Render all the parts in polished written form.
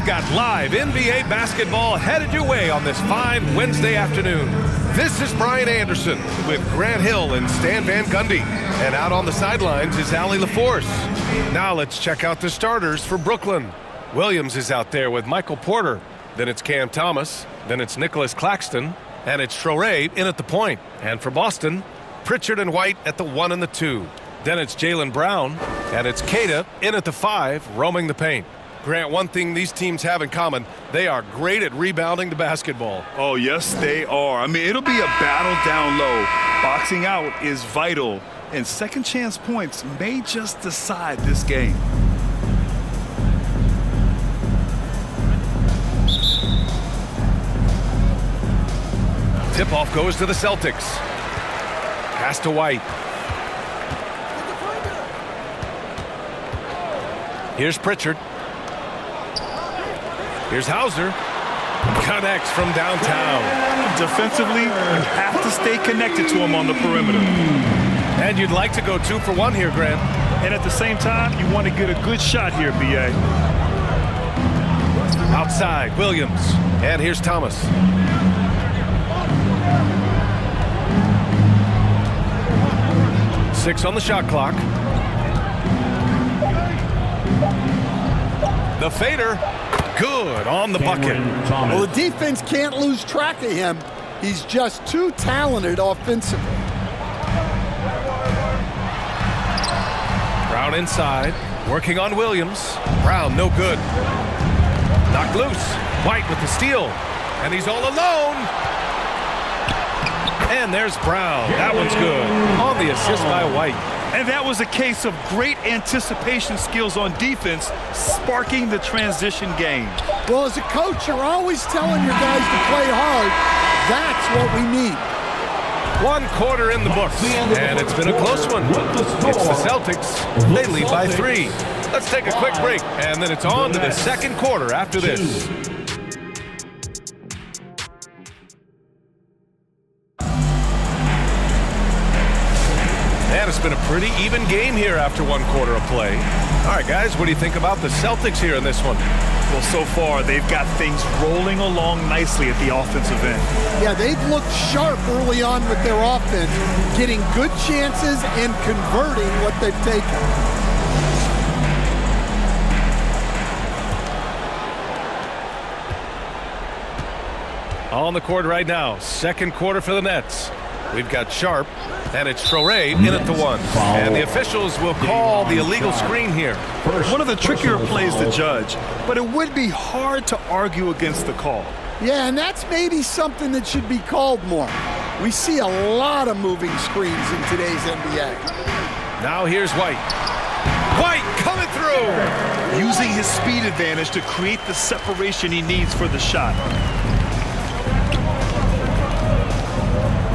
We've got live NBA basketball headed your way on this fine Wednesday afternoon. This is Brian Anderson with Grant Hill and Stan Van Gundy. And out on the sidelines is Allie LaForce. Now let's check out the starters for Brooklyn. Williams is out there with Michael Porter. Then it's Cam Thomas. Then it's Nicholas Claxton. And it's Hora in at the point. And for Boston, Pritchard and White at the 1 and the 2. Then it's Jaylen Brown. And it's Cada in at the 5, roaming the paint. Grant, one thing these teams have in common, they are great at rebounding the basketball. Oh, yes, they are. I mean, it'll be a battle down low. Boxing out is vital, and second chance points may just decide this game. Tip-off goes to the Celtics. Pass to White. Here's Pritchard. Here's Hauser. Connects from downtown. Defensively, you have to stay connected to him on the perimeter. And you'd like to go 2 for 1 here, Grant. And at the same time, you want to get a good shot here, B.A. Outside, Williams. And here's Thomas. Six on the shot clock. The fader. Good on the bucket. Well, the defense can't lose track of him. He's just too talented offensively. Brown inside, working on Williams. Brown, no good. Knocked loose. White with the steal. And he's all alone. And there's Brown. That one's good. On the assist by White. And that was a case of great anticipation skills on defense, sparking the transition game. Well, as a coach, you're always telling your guys to play hard. That's what we need. 1 quarter in the books, and it's been a close one. It's the Celtics. They lead by 3. Let's take a quick break, and then it's on to the second quarter after this. And it's been a pretty even game here after 1 quarter of play. All right, guys, what do you think about the Celtics here in this one? Well, so far, they've got things rolling along nicely at the offensive end. Yeah, they've looked sharp early on with their offense, getting good chances and converting what they've taken. On the court right now, second quarter for the Nets. We've got Sharp, and it's Hora in at the 1. And the officials will call the illegal screen here. One of the trickier plays to judge, but it would be hard to argue against the call. Yeah, and that's maybe something that should be called more. We see a lot of moving screens in today's NBA. Now here's White. White coming through! Using his speed advantage to create the separation he needs for the shot.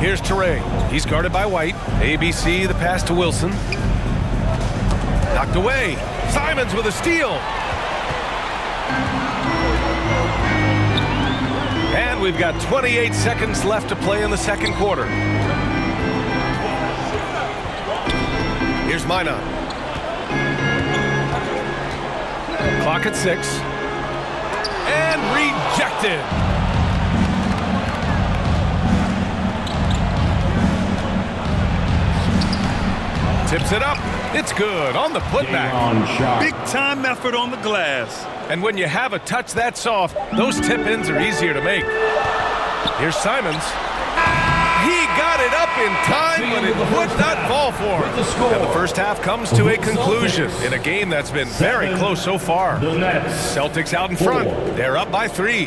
Here's Hora. He's guarded by White. ABC, the pass to Wilson. Knocked away. Simons with a steal. And we've got 28 seconds left to play in the second quarter. Here's Minot. Clock at 6. And rejected. Tips it up. It's good on the putback. Big time effort on the glass. And when you have a touch that soft, those tip-ins are easier to make. Here's Simons. He got it up in time, but it would not fall for him. And the first half comes to a conclusion in a game that's been very close so far. Celtics out in front. They're up by 3.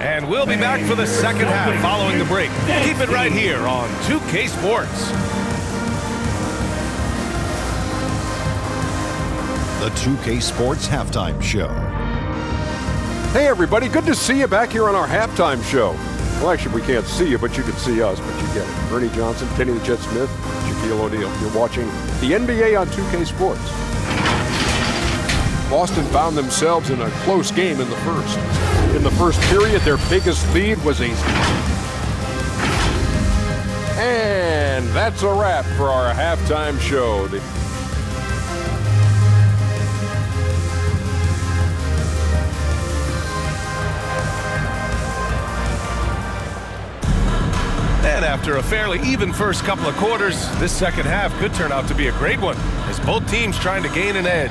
And we'll be back for the second half following the break. Keep it right here on 2K Sports. The 2K Sports Halftime Show. Hey everybody, good to see you back here on our halftime show. Well, actually, we can't see you, but you can see us, but you get it. Ernie Johnson, Kenny the Jet Smith, Shaquille O'Neal. You're watching the NBA on 2K Sports. Boston found themselves in a close game in the first. In the first period, their biggest lead was And that's a wrap for our halftime show. After a fairly even first couple of quarters, this second half could turn out to be a great one, as both teams trying to gain an edge.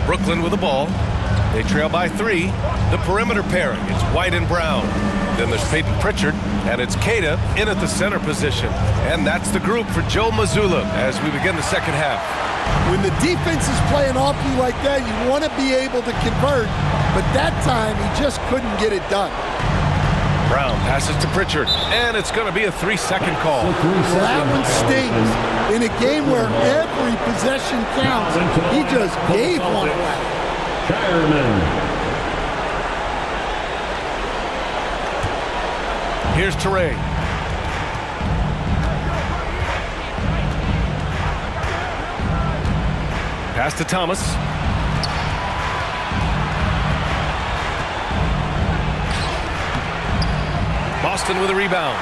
Brooklyn with the ball. They trail by 3. The perimeter pairing, it's White and Brown. Then there's Peyton Pritchard, and it's Keita in at the center position. And that's the group for Joe Mazzulla as we begin the second half. When the defense is playing off you like that, you want to be able to convert, but that time he just couldn't get it done. Brown passes to Pritchard, and it's going to be a 3-second call. Well, that one stings. In a game where every possession counts, he just gave one away. Here's Teray. Pass to Thomas. Boston with a rebound.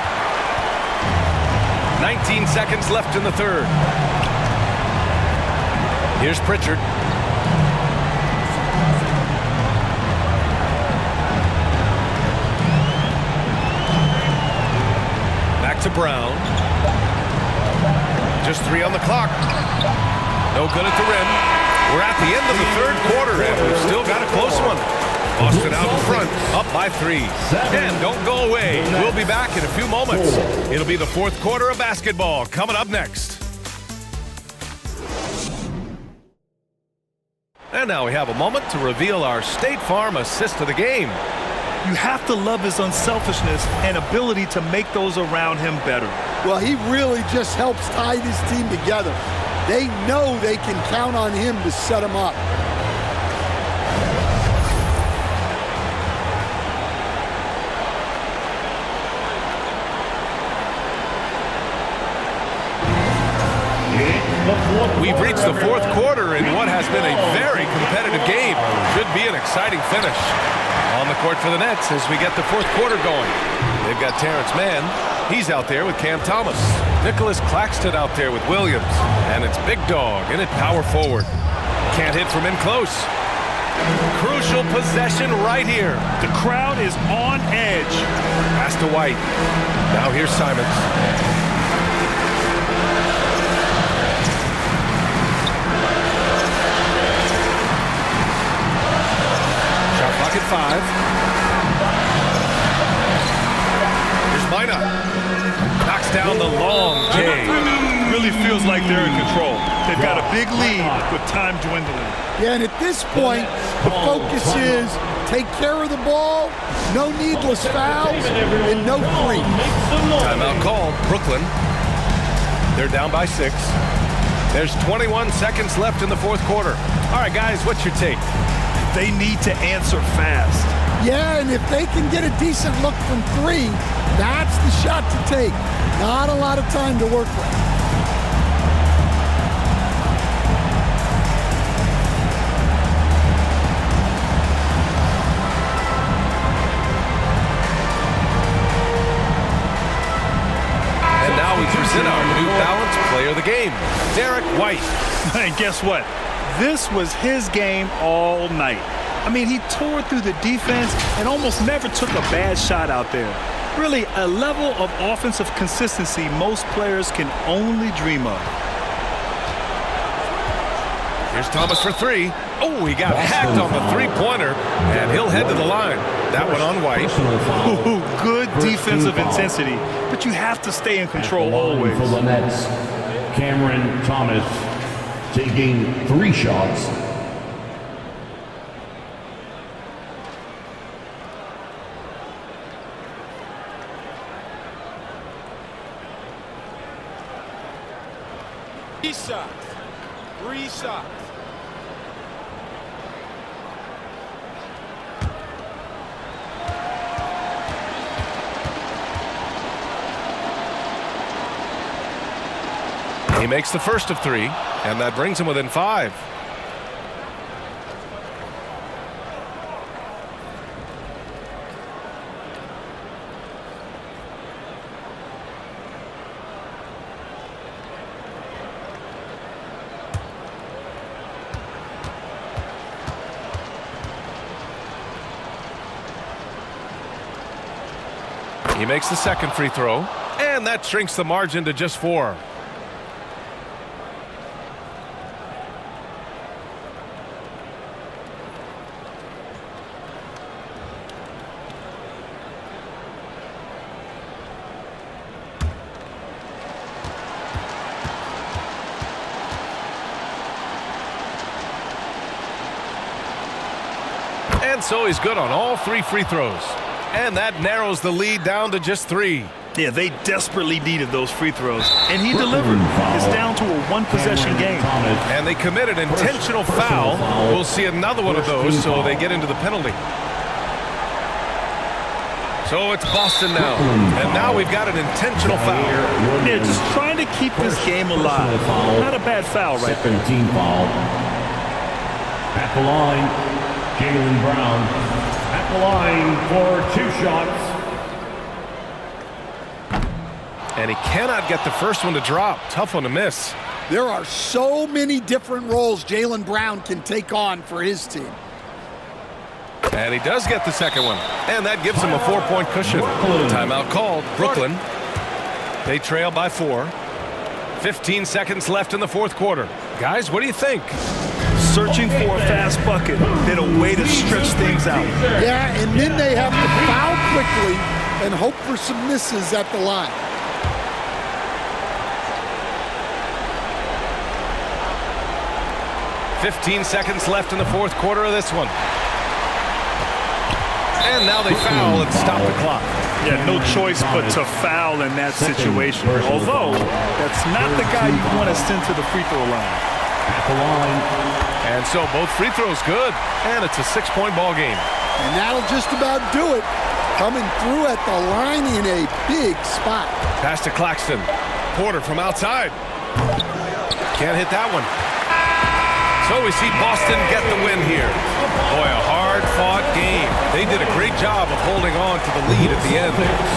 19 seconds left in the third. Here's Pritchard. Back to Brown. Just 3 on the clock. No good at the rim. We're at the end of the third quarter, and we've still got a close one. Boston out in front, up by 3. And don't go away. We'll be back in a few moments. It'll be the fourth quarter of basketball coming up next. And now we have a moment to reveal our State Farm assist of the game. You have to love his unselfishness and ability to make those around him better. Well, he really just helps tie this team together. They know they can count on him to set them up. We've reached the fourth quarter in what has been a very competitive game. Should be an exciting finish. On the court for the Nets as we get the fourth quarter going. They've got Terrence Mann. He's out there with Cam Thomas. Nicholas Claxton out there with Williams. And it's Big Dog in at power forward. Can't hit from in close. Crucial possession right here. The crowd is on edge. Pass to White. Now here's Simons. Bucket 5. Here's Mina. Knocks down the long J. Really feels like they're in control. They've got a big lead with time dwindling. Yeah, and at this point, the focus is take care of the ball, no needless fouls, and no free. Timeout called. Brooklyn. They're down by 6. There's 21 seconds left in the fourth quarter. All right, guys, what's your take? They need to answer fast. Yeah, and if they can get a decent look from 3, that's the shot to take. Not a lot of time to work with. And now we present our New Balance Player of the Game, Derek White. And guess what? This was his game all night. I mean, he tore through the defense and almost never took a bad shot out there. Really, a level of offensive consistency most players can only dream of. Here's Thomas for 3. Oh, he got hacked on the three-pointer, and he'll head to the line. That one on White. Ooh, good defensive intensity, but you have to stay in control always. For the Nets, Cameron Thomas taking 3 shots. Three shots. He makes the first of 3, and that brings him within 5. He makes the second free throw, and that shrinks the margin to just 4. And so he's good on all 3 free throws. And that narrows the lead down to just 3. Yeah, they desperately needed those free throws, and he delivered. It's down to a one-possession game. And they committed an intentional foul. We'll see another one of those, so they get into the penalty. So it's Boston now. And now we've got an intentional foul. Yeah, just trying to keep this game alive. Not a bad foul right there. Second team foul. At the line, Jaylen Brown. At the line for 2 shots. And he cannot get the first one to drop. Tough one to miss. There are so many different roles Jaylen Brown can take on for his team. And he does get the second one. And that gives him a 4-point cushion. Timeout called. Brooklyn. They trail by 4. 15 seconds left in the 4th quarter. Guys, what do you think? Searching for a fast bucket, then a way to stretch things out. Yeah, and then they have to foul quickly and hope for some misses at the line. "15 seconds left in the 4th quarter of this one. And now they foul and stop the clock. Yeah, no choice but to foul in that situation. Although, that's not the guy you want to send to the free throw line. At the line. And so both free throws good. And it's a 6-point ball game. And that'll just about do it. Coming through at the line in a big spot. Pass to Claxton. Porter from outside. Can't hit that one. So we see Boston get the win here. Boy, a hard-fought game. They did a great job of holding on to the lead at the end.